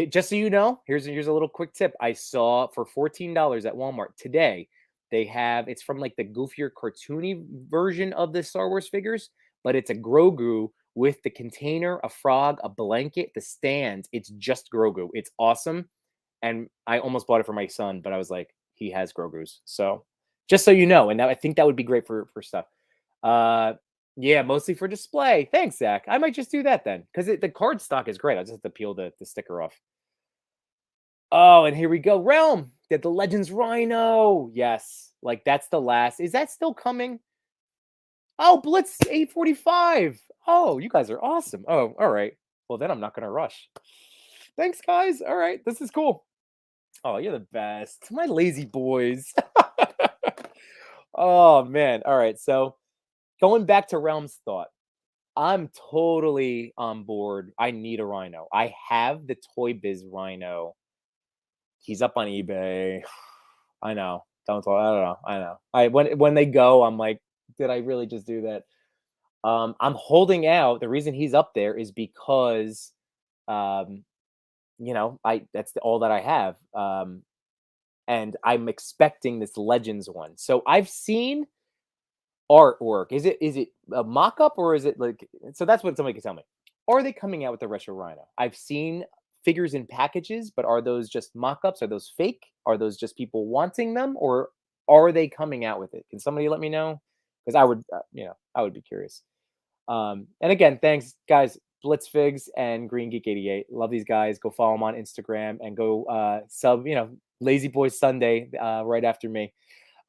Just so you know, here's a little quick tip. I saw for $14 at Walmart today. They have it's from like the goofier cartoony version of the Star Wars figures, but it's a Grogu with the container, a frog, a blanket, the stand. It's just Grogu. It's awesome. And I almost bought it for my son, but I was like, he has Grogu's. So just so you know, and I think that would be great for stuff. Uh yeah, mostly for display. Thanks, Zach. I might just do that then because the card stock is great. I just have to peel the sticker off. Oh, and here we go. Realm. Get the Legends Rhino. Yes. Like that's the last. Is that still coming? Oh, Blitz 845. Oh, you guys are awesome. Oh, all right. Well, then I'm not going to rush. Thanks, guys. All right. This is cool. Oh, you're the best. My lazy boys. Oh, man. All right. So going back to Realm's thought, I'm totally on board. I need a Rhino. I have the Toy Biz Rhino. He's up on eBay. I know. Don't talk. I don't know. I know. When they go, I'm like, did I really just do that? I'm holding out. The reason he's up there is because, um, I that's all that I have. And I'm expecting this Legends one. So I've seen artwork. Is it a mock-up or is it like so that's what somebody can tell me. Are they coming out with the Retro Rhino? I've seen figures in packages, but are those just mock-ups? Are those fake? Are those just people wanting them or are they coming out with it? Can somebody let me know? Because I would, I would be curious. And again, thanks guys, Blitzfigs and Green Geek 88. Love these guys. Go follow them on Instagram and go sub, Lazy Boy Sunday right after me.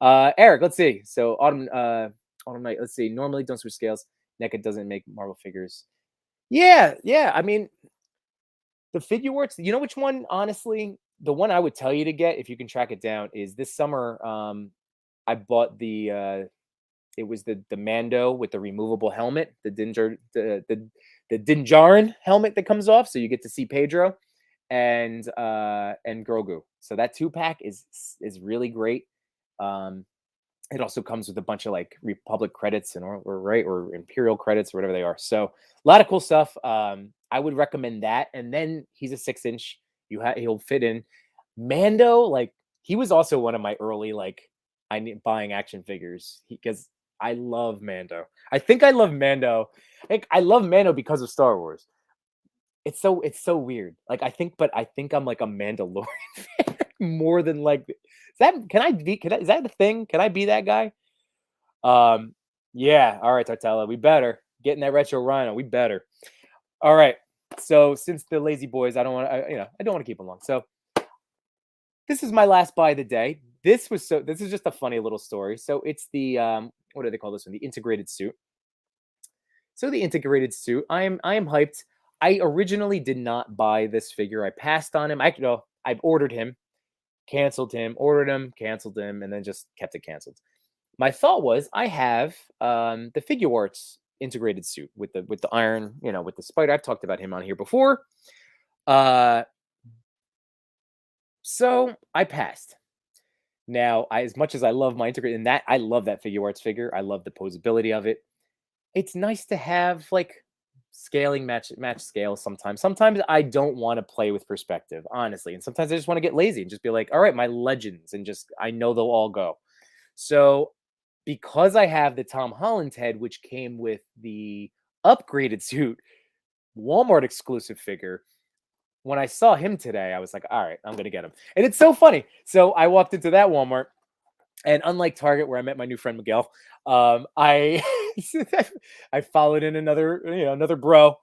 Eric, let's see. So Autumn Night, let's see. Normally don't switch scales. NECA doesn't make Marvel figures. Yeah, yeah. I mean, the figure works. You know which one, honestly? The one I would tell you to get if you can track it down is this summer. I bought it was the Mando with the removable helmet, the Dinjarin helmet that comes off, so you get to see Pedro and Grogu. So that 2-pack is really great. It also comes with a bunch of like Republic credits or Imperial credits or whatever they are. So a lot of cool stuff. I would recommend that. And then he's a 6-inch. He'll fit in. Mando, like he was also one of my early like I need buying action figures because I love Mando. I think I love Mando. I love Mando because of Star Wars. It's so weird. Like I think I'm like a Mandalorian fan more than like is that can I be is that the thing? Can I be that guy? Um Yeah. All right, Tartella. We better get in that retro Rhino. We better. All right. So since the lazy boys, I don't want to, I don't want to keep them long. So this is my last buy of the day. This is just a funny little story. So it's the what do they call this one? The integrated suit. So the integrated suit. I am hyped. I originally did not buy this figure. I passed on him. I've ordered him, canceled him, ordered him, canceled him, and then just kept it canceled. My thought was I have the figure arts integrated suit with the iron, with the spider. I've talked about him on here before. Uh so I passed. Now, as much as I love my integrated and that I love that figure arts figure. I love the posability of it. It's nice to have like scaling match scale sometimes. Sometimes I don't want to play with perspective, honestly. And sometimes I just want to get lazy and just be like, all right, my legends, and just I know they'll all go. So because I have the Tom Holland head, which came with the upgraded suit, Walmart exclusive figure, when I saw him today, I was like, all right, I'm gonna get him. And it's so funny. So I walked into that Walmart, and unlike Target, where I met my new friend Miguel, I I followed in another bro,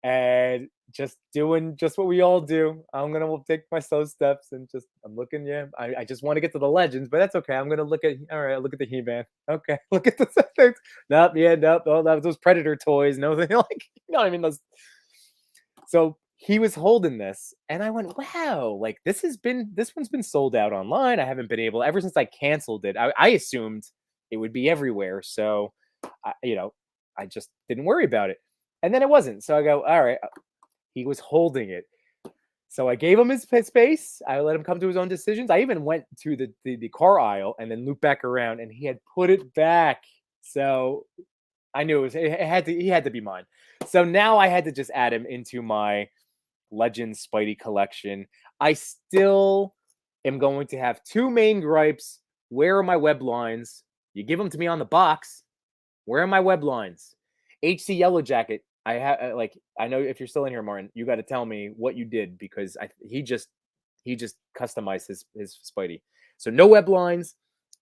and just doing just what we all do. I'm gonna take my slow steps and just I'm looking. Yeah, I just want to get to the legends, but that's okay. I'm gonna look at all right. Look at the He-Man. Okay, look at the things. Nope, yeah, nope. Oh, that was those Predator toys. No, they like what I mean. Those. So he was holding this, and I went, "Wow! Like this one's been sold out online. I haven't been able ever since I canceled it. I assumed it would be everywhere, so I just didn't worry about it. And then it wasn't. So I go, all right. He was holding it. So I gave him his space. I let him come to his own decisions. I even went to the car aisle and then looped back around, and he had put it back. So I knew it had to he had to be mine. So now I had to just add him into my Legends Spidey collection. I still am going to have two main gripes. Where are my web lines? You give them to me on the box. Where are my web lines? HC Yellow Jacket. I have like I know if you're still in here, Martin, you got to tell me what you did because he just customized his Spidey. So no web lines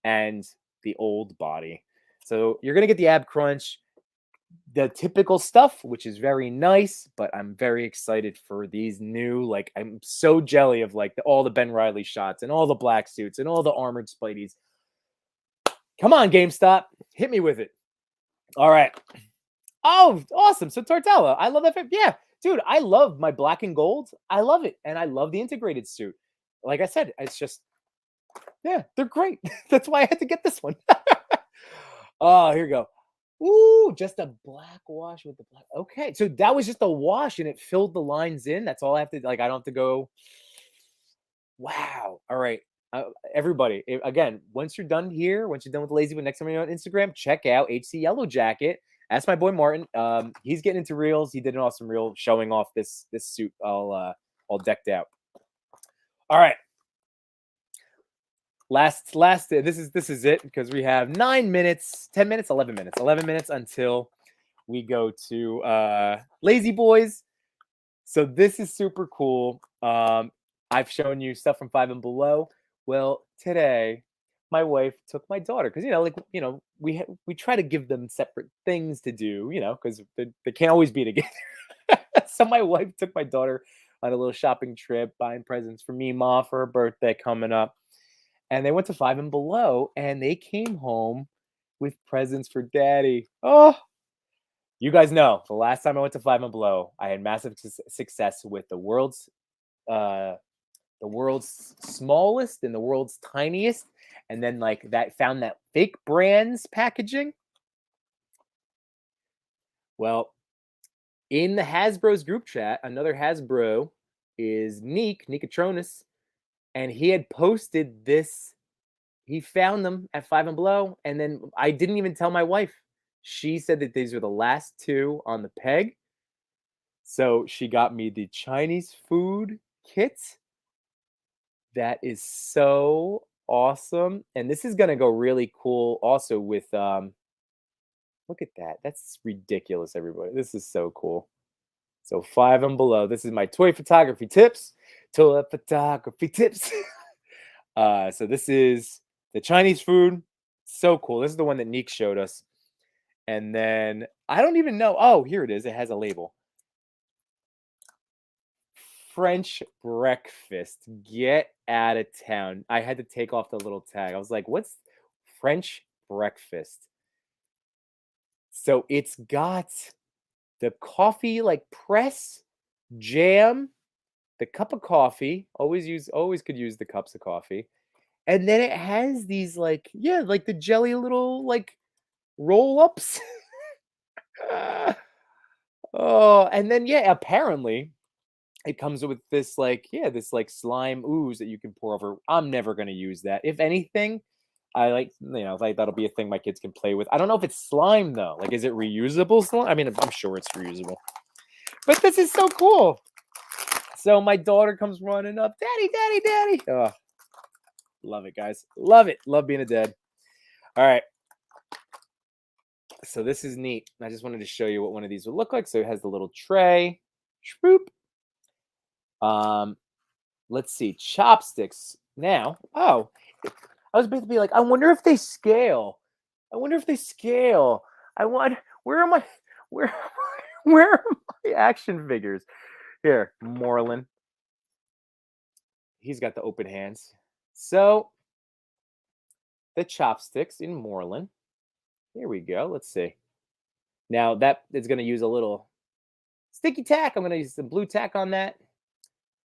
and the old body. So you're gonna get the ab crunch, the typical stuff, which is very nice. But I'm very excited for these new. Like I'm so jelly of like all the Ben Riley shots and all the black suits and all the armored Spideys. Come on, GameStop, hit me with it. All right. Oh, awesome. So Tortella, I love that. Yeah, dude, I love my black and gold. I love it. And I love the integrated suit. Like I said, it's just, yeah, they're great. That's why I had to get this one. Oh, here we go. Ooh, just a black wash with the black. Okay. So that was just a wash and it filled the lines in. That's all I have to, like, I don't have to go. Wow. All right. Everybody, again, once you're done here, once you're done with Lazy, but next time you're on Instagram, check out HC Yellow Jacket. Ask my boy Martin. He's getting into reels. He did an awesome reel showing off this suit all decked out. All right. Last this is it because we have 9 minutes, 10 minutes, 11 minutes until we go to Lazy Boys. So this is super cool. I've shown you stuff from Five and Below. Well, today my wife took my daughter because we try to give them separate things to do, because they can't always be together. So my wife took my daughter on a little shopping trip, buying presents for me, Ma, for her birthday coming up, and they went to Five and Below, and they came home with presents for Daddy. Oh, you guys know the last time I went to Five and Below, I had massive success with uh, the world's smallest and the world's tiniest, and then like that found that fake brands packaging. Well, in the Hasbro's group chat, another Hasbro is Nicotronis, and he had posted this. He found them at Five and Below, and then I didn't even tell my wife. She said that these were the last two on the peg. So she got me the Chinese food kit. That is so awesome. And this is gonna go really cool also with look at that. That's ridiculous, everybody. This is so cool. So Five and Below. This is my toy photography tips. Toy photography tips. So this is the Chinese food. So cool. This is the one that Neek showed us. And then I don't even know. Oh, here it is. It has a label. French breakfast. Get out of town. I had to take off the little tag. I was like, what's French breakfast? So it's got the coffee like press, jam, the cup of coffee. Always could use the cups of coffee. And then it has these like, yeah, like the jelly little like roll-ups. Oh, and then yeah, apparently it comes with this like, yeah, this like slime ooze that you can pour over. I'm never gonna use that. If anything, I like, like that'll be a thing my kids can play with. I don't know if it's slime though. Like, is it reusable slime? I mean, I'm sure it's reusable. But this is so cool. So my daughter comes running up, Daddy, Daddy, Daddy. Oh, love it, guys. Love it. Love being a dad. All right. So this is neat. I just wanted to show you what one of these would look like. So it has the little tray. Shroop. Let's see. Chopsticks. Now, oh, I was about to be like, I wonder if they scale. I wonder if they scale. I want, where are my, where, where are my action figures? Here, Moreland. He's got the open hands. So the chopsticks in Moreland. Here we go. Let's see. Now that is going to use a little sticky tack. I'm going to use some blue tack on that.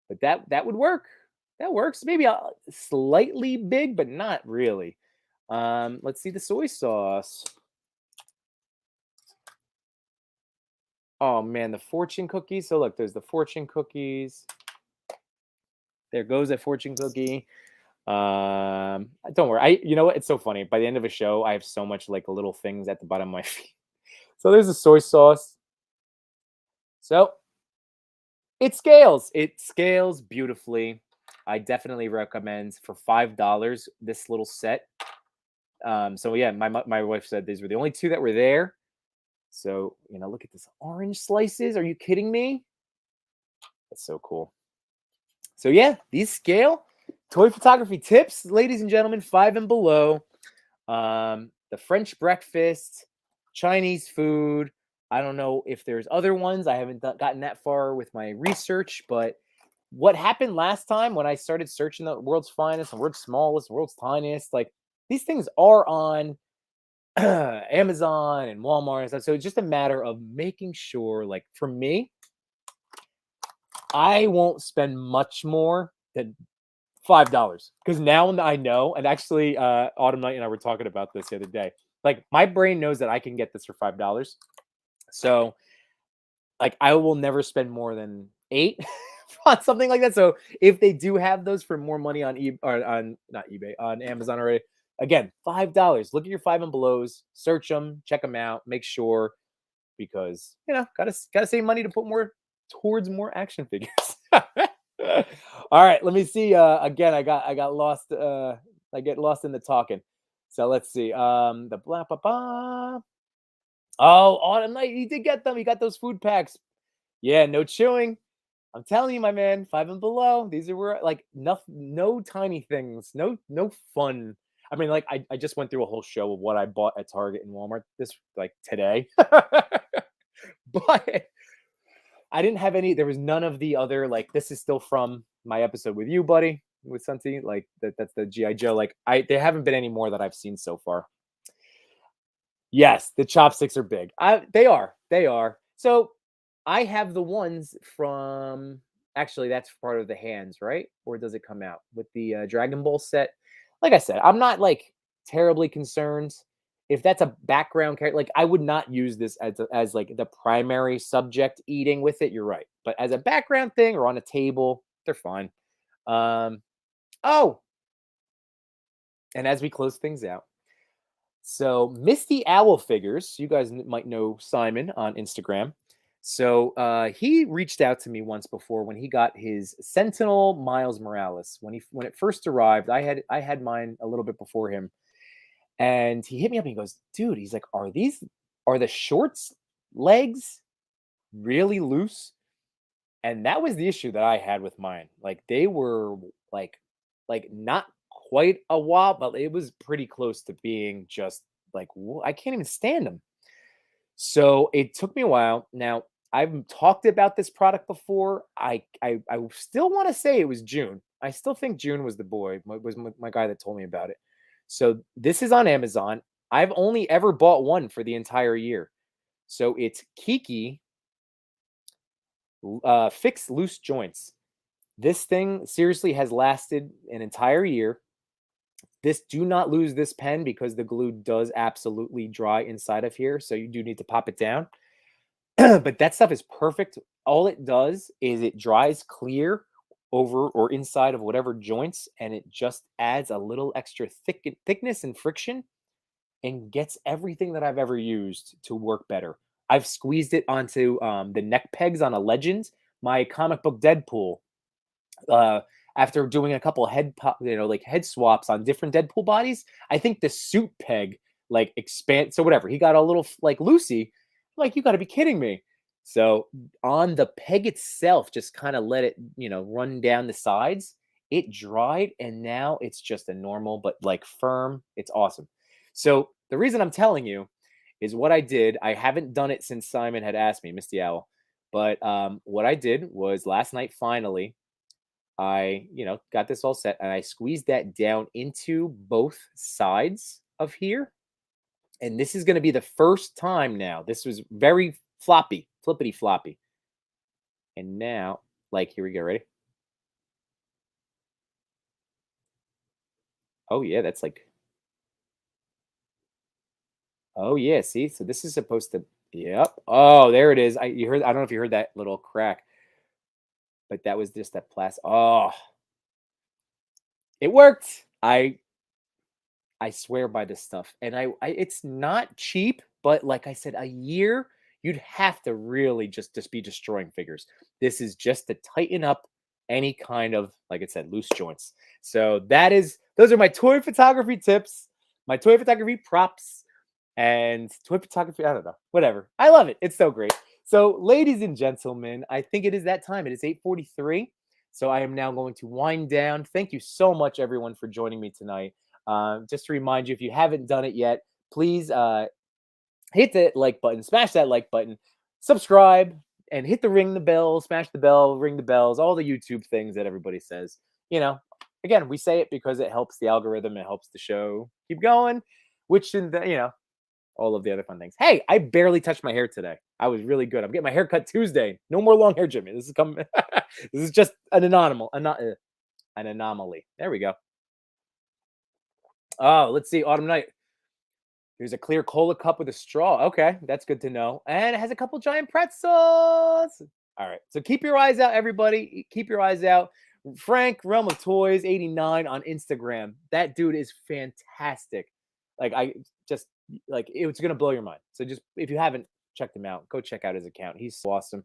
But that would work. That works. Maybe slightly big, but not really. Let's see the soy sauce. Oh man, the fortune cookies. So look, there's the fortune cookies. There goes a fortune cookie. Don't worry. You know what? It's so funny. By the end of a show, I have so much like little things at the bottom of my feet. So there's the soy sauce. So it scales. It scales beautifully. I definitely recommend for $5 this little set. So yeah, my wife said these were the only two that were there. So look at this orange slices. Are you kidding me? That's so cool. So yeah, these scale. Toy photography tips, ladies and gentlemen, 5 and below. The French breakfast, Chinese food. I don't know if there's other ones. I haven't gotten that far with my research, but what happened last time when I started searching the world's finest, the world's smallest, the world's tiniest, like these things are on Amazon and Walmart and stuff. So it's just a matter of making sure, like for me, I won't spend much more than $5 because now I know, and actually, Autumn Night and I were talking about this the other day. Like my brain knows that I can get this for $5, so like I will never spend more than 8 on something like that. So if they do have those for more money on or on not eBay on Amazon already, again $5. Look at your 5 and belows, search them, check them out, make sure because gotta save money to put more towards more action figures. All right, let me see. Again, I got lost. I get lost in the talking. So let's see. The blah blah blah. Oh, Autumn Night, you did get them. You got those food packs. Yeah, no chewing. I'm telling you, my man, 5 and below. These are where like no tiny things, no fun. I mean, like I just went through a whole show of what I bought at Target and Walmart this like today, but I didn't have any. There was none of the other like. This is still from my episode with you, buddy, with Santi. Like that's the GI Joe. Like there haven't been any more that I've seen so far. Yes, the chopsticks are big. They are. They are. So I have the ones from. Actually, that's part of the hands, right? Or does it come out with the Dragon Ball set? Like I said, I'm not like terribly concerned. If that's a background character, like I would not use this as like the primary subject eating with it. You're right, but as a background thing or on a table, they're fine. Oh, and as we close things out, so Misty Owl figures. You guys might know Simon on Instagram. So he reached out to me once before when he got his Sentinel Miles Morales. When it first arrived, I had mine a little bit before him. And he hit me up and he goes, dude, he's like, are the shorts legs really loose? And that was the issue that I had with mine. Like they were like not quite a wop, but it was pretty close to being just like, I can't even stand them. So it took me a while. Now, I've talked about this product before. I still want to say it was June. I still think June was the boy, was my guy that told me about it. So this is on Amazon. I've only ever bought one for the entire year. So it's Kiki Fix Loose Joints. This thing seriously has lasted an entire year. Do not lose this pen because the glue does absolutely dry inside of here. So you do need to pop it down. But that stuff is perfect. All it does is it dries clear over or inside of whatever joints, and it just adds a little extra thickness and friction and gets everything that I've ever used to work better. I've squeezed it onto the neck pegs on a Legend, my comic book Deadpool. Uh, After doing a couple like head swaps on different Deadpool bodies, I think the suit peg like expand. So whatever, he got a little like loosey. Like you got to be kidding me. So on the peg itself, just kind of let it run down the sides. It dried, and now it's just a normal but like firm. It's awesome. So the reason I'm telling you is what I did. I haven't done it since Simon had asked me, Misty Owl. But what I did was last night, finally, got this all set and I squeezed that down into both sides of here. And this is going to be the first time now. This was very floppy, flippity floppy. And now, like, here we go. Ready? Oh, yeah, that's like, oh, yeah. See, so this is supposed to, yep. Oh, there it is. I don't know if you heard that little crack, but that was just that plastic. Oh, it worked. I swear by this stuff. And it's not cheap, but like I said, a year, you'd have to really just be destroying figures. This is just to tighten up any kind of, like I said, loose joints. So those are my toy photography tips, my toy photography props, and toy photography. I don't know, whatever. I love it. It's so great. So, ladies and gentlemen, I think it is that time. It is 8:43. So I am now going to wind down. Thank you so much, everyone, for joining me tonight. Just to remind you, if you haven't done it yet, please hit the like button, smash that like button, subscribe, and hit the ring the bell, smash the bell, ring the bells, all the YouTube things that everybody says. Again, we say it because it helps the algorithm, it helps the show keep going, which in the all of the other fun things. Hey, I barely touched my hair today. I was really good. I'm getting my hair cut Tuesday. No more long hair, Jimmy. This is coming. This is just an an anomaly. There we go. Oh, let's see. Autumn night. Here's a clear cola cup with a straw. Okay, that's good to know. And it has a couple giant pretzels. All right. So keep your eyes out, everybody. Keep your eyes out. Frank Realm of Toys 89 on Instagram. That dude is fantastic. Like I just like it's gonna blow your mind. So just if you haven't checked him out, go check out his account. He's so awesome.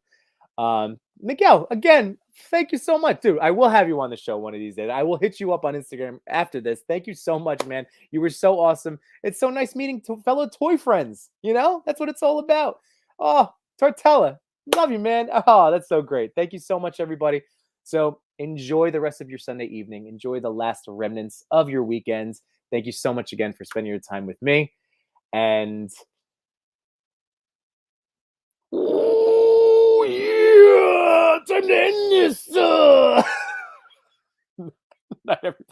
Miguel, again, thank you so much, dude. I will have you on the show one of these days. I will hit you up on Instagram after this. Thank you so much, man. You were so awesome. It's so nice meeting fellow toy friends. That's what it's all about. Oh, Tortella, love you, man. Oh, that's so great. Thank you so much, everybody. So enjoy the rest of your Sunday evening. Enjoy the last remnants of your weekends. Thank you so much again for spending your time with me. And oh yeah, time to end this. Not everybody.